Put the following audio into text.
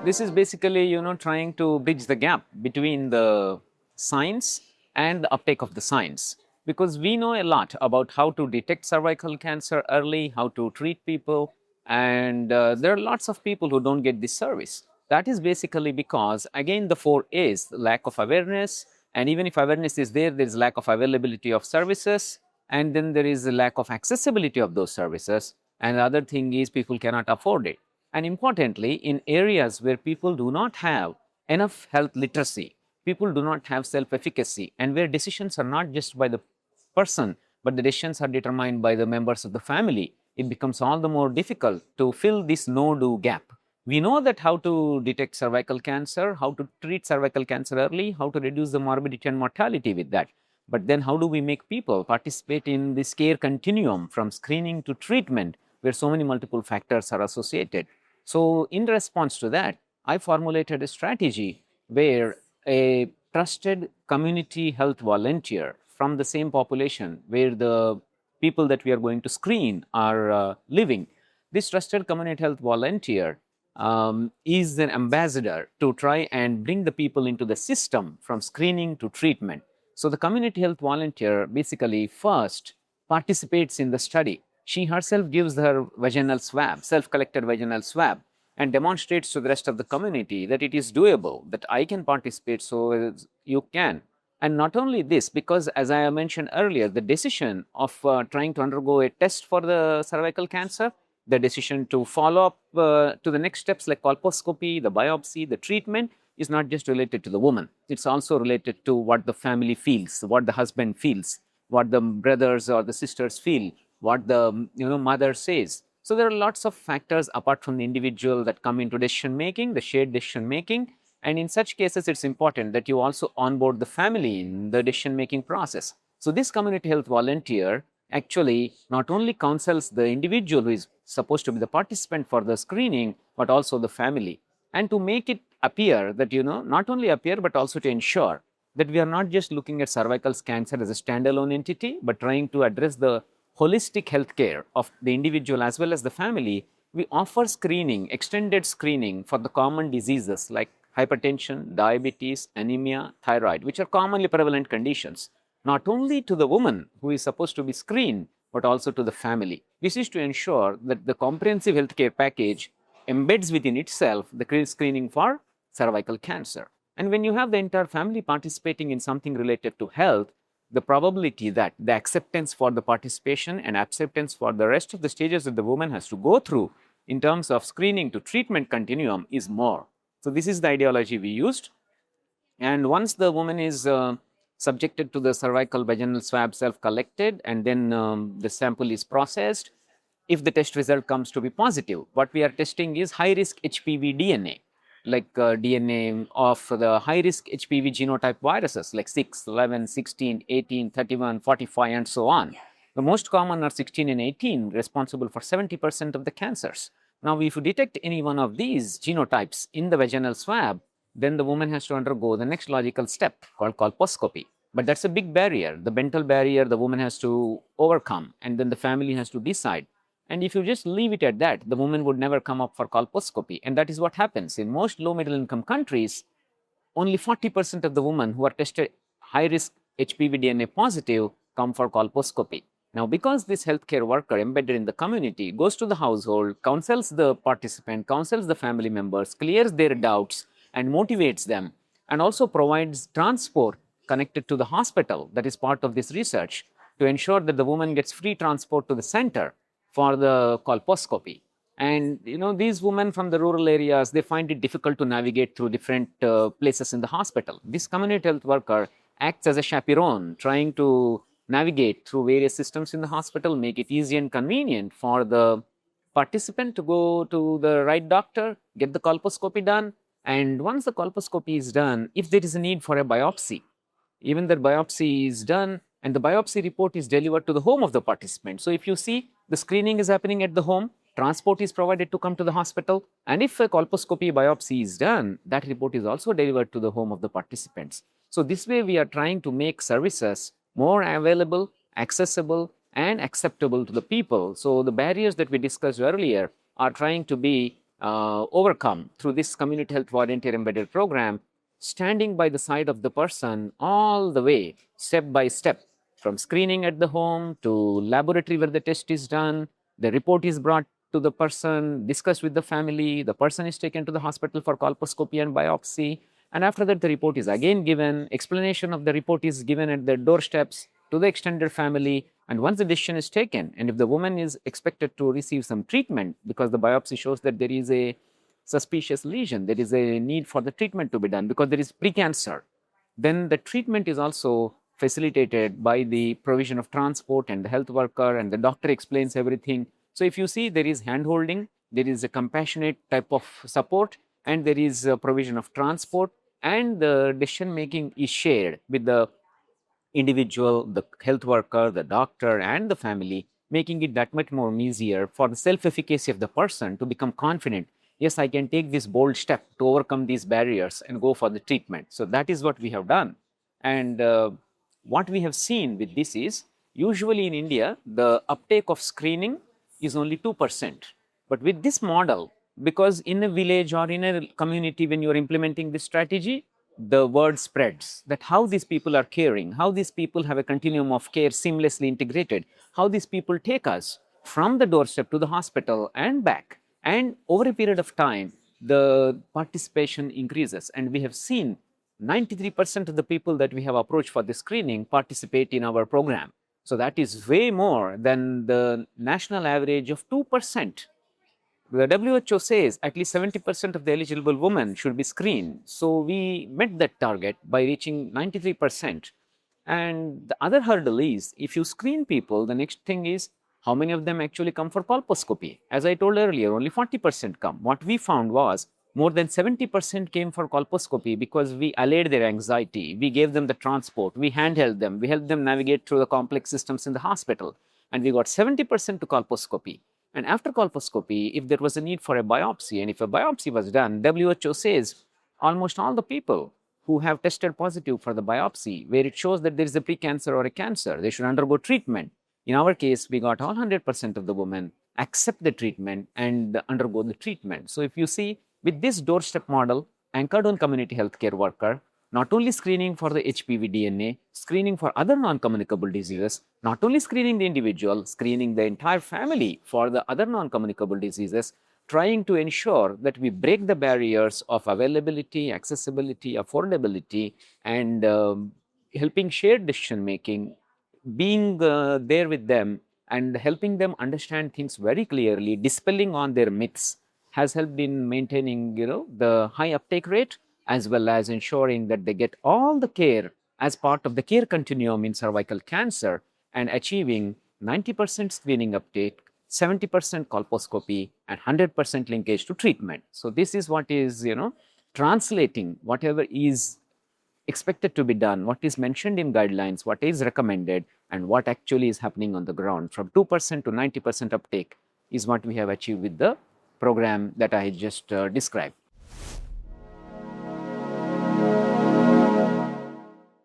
This is basically, trying to bridge the gap between the science and the uptake of the science. Because we know a lot about how to detect cervical cancer early, how to treat people, and there are lots of people who don't get this service. That is basically because, again, the four A's: lack of awareness, and even if awareness is there, there is lack of availability of services, and then there is a lack of accessibility of those services, and the other thing is people cannot afford it. And importantly, in areas where people do not have enough health literacy, people do not have self-efficacy, and where decisions are not just by the person, but the decisions are determined by the members of the family, it becomes all the more difficult to fill this no-do gap. We know that how to detect cervical cancer, how to treat cervical cancer early, how to reduce the morbidity and mortality with that. But then how do we make people participate in this care continuum from screening to treatment, where so many multiple factors are associated? So in response to that, I formulated a strategy where a trusted community health volunteer from the same population where the people that we are going to screen are living, this trusted community health volunteer is an ambassador to try and bring the people into the system from screening to treatment. So the community health volunteer basically first participates in the study. She herself gives her vaginal swab, self-collected vaginal swab, and demonstrates to the rest of the community that it is doable, that I can participate, so you can. And not only this, because as I mentioned earlier, the decision of trying to undergo a test for the cervical cancer, the decision to follow up to the next steps like colposcopy, the biopsy, the treatment, is not just related to the woman. It's also related to what the family feels, what the husband feels, what the brothers or the sisters feel, what the mother says. So there are lots of factors apart from the individual that come into decision making, the shared decision making. And in such cases, it's important that you also onboard the family in the decision making process. So this community health volunteer actually not only counsels the individual who is supposed to be the participant for the screening, but also the family. And to make it appear that, not only appear, but also to ensure that we are not just looking at cervical cancer as a standalone entity, but trying to address the holistic healthcare of the individual as well as the family, we offer screening, extended screening for the common diseases like hypertension, diabetes, anemia, thyroid, which are commonly prevalent conditions, not only to the woman who is supposed to be screened, but also to the family. This is to ensure that the comprehensive healthcare package embeds within itself the screening for cervical cancer. And when you have the entire family participating in something related to health, the probability that the acceptance for the participation and acceptance for the rest of the stages that the woman has to go through in terms of screening to treatment continuum is more. So this is the ideology we used. And once the woman is subjected to the cervical vaginal swab self-collected, and then the sample is processed, if the test result comes to be positive, what we are testing is high-risk HPV DNA, like DNA of the high-risk HPV genotype viruses like 6, 11, 16, 18, 31, 45, and so on. The most common are 16 and 18, responsible for 70% of the cancers. Now, if you detect any one of these genotypes in the vaginal swab, then the woman has to undergo the next logical step called colposcopy. But that's a big barrier, the mental barrier the woman has to overcome, and then the family has to decide. And if you just leave it at that, the woman would never come up for colposcopy. And that is what happens. In most low middle income countries, only 40% of the women who are tested high risk HPV DNA positive come for colposcopy. Now, because this healthcare worker embedded in the community goes to the household, counsels the participant, counsels the family members, clears their doubts, and motivates them, and also provides transport connected to the hospital that is part of this research to ensure that the woman gets free transport to the center for the colposcopy. And these women from the rural areas, they find it difficult to navigate through different places in the hospital. This community health worker acts as a chaperone, trying to navigate through various systems in the hospital, make it easy and convenient for the participant to go to the right doctor, get the colposcopy done. And once the colposcopy is done, if there is a need for a biopsy, even the biopsy is done and the biopsy report is delivered to the home of the participant. So if you see, the screening is happening at the home, transport is provided to come to the hospital, and if a colposcopy biopsy is done, that report is also delivered to the home of the participants. So this way we are trying to make services more available, accessible, and acceptable to the people. So the barriers that we discussed earlier are trying to be overcome through this community health volunteer embedded program, standing by the side of the person all the way, step by step, from screening at the home to laboratory where the test is done, the report is brought to the person, discussed with the family, the person is taken to the hospital for colposcopy and biopsy, and after that the report is again given, explanation of the report is given at the doorsteps to the extended family, and once the decision is taken, and if the woman is expected to receive some treatment because the biopsy shows that there is a suspicious lesion, there is a need for the treatment to be done because there is precancer, then the treatment is also facilitated by the provision of transport and the health worker, and the doctor explains everything. So if you see, there is hand holding, there is a compassionate type of support, and there is a provision of transport, and the decision making is shared with the individual, the health worker, the doctor, and the family, making it that much more easier for the self-efficacy of the person to become confident. Yes, I can take this bold step to overcome these barriers and go for the treatment. So that is what we have done. And what we have seen with this is, usually in India, the uptake of screening is only 2%. But with this model, because in a village or in a community, when you are implementing this strategy, the word spreads that how these people are caring, how these people have a continuum of care seamlessly integrated, how these people take us from the doorstep to the hospital and back. And over a period of time, the participation increases. And we have seen 93% of the people that we have approached for the screening participate in our program. So that is way more than the national average of 2%. The WHO says at least 70% of the eligible women should be screened. So we met that target by reaching 93%. And the other hurdle is, if you screen people, the next thing is how many of them actually come for colposcopy. As I told earlier, only 40% come. What we found was more than 70% came for colposcopy because we allayed their anxiety. We gave them the transport. We handheld them. We helped them navigate through the complex systems in the hospital. And we got 70% to colposcopy. And after colposcopy, if there was a need for a biopsy, and if a biopsy was done, WHO says almost all the people who have tested positive for the biopsy, where it shows that there is a precancer or a cancer, they should undergo treatment. In our case, we got all 100% of the women accept the treatment and undergo the treatment. So if you see, with this doorstep model anchored on community healthcare worker, not only screening for the HPV DNA, screening for other non-communicable diseases, not only screening the individual, screening the entire family for the other non-communicable diseases, trying to ensure that we break the barriers of availability, accessibility, affordability, and helping shared decision making, being there with them and helping them understand things very clearly, dispelling on their myths, has helped in maintaining, the high uptake rate, as well as ensuring that they get all the care as part of the care continuum in cervical cancer, and achieving 90% screening uptake, 70% colposcopy, and 100% linkage to treatment. So this is what is, translating whatever is expected to be done, what is mentioned in guidelines, what is recommended, and what actually is happening on the ground. From 2% to 90% uptake is what we have achieved with the program that I just described.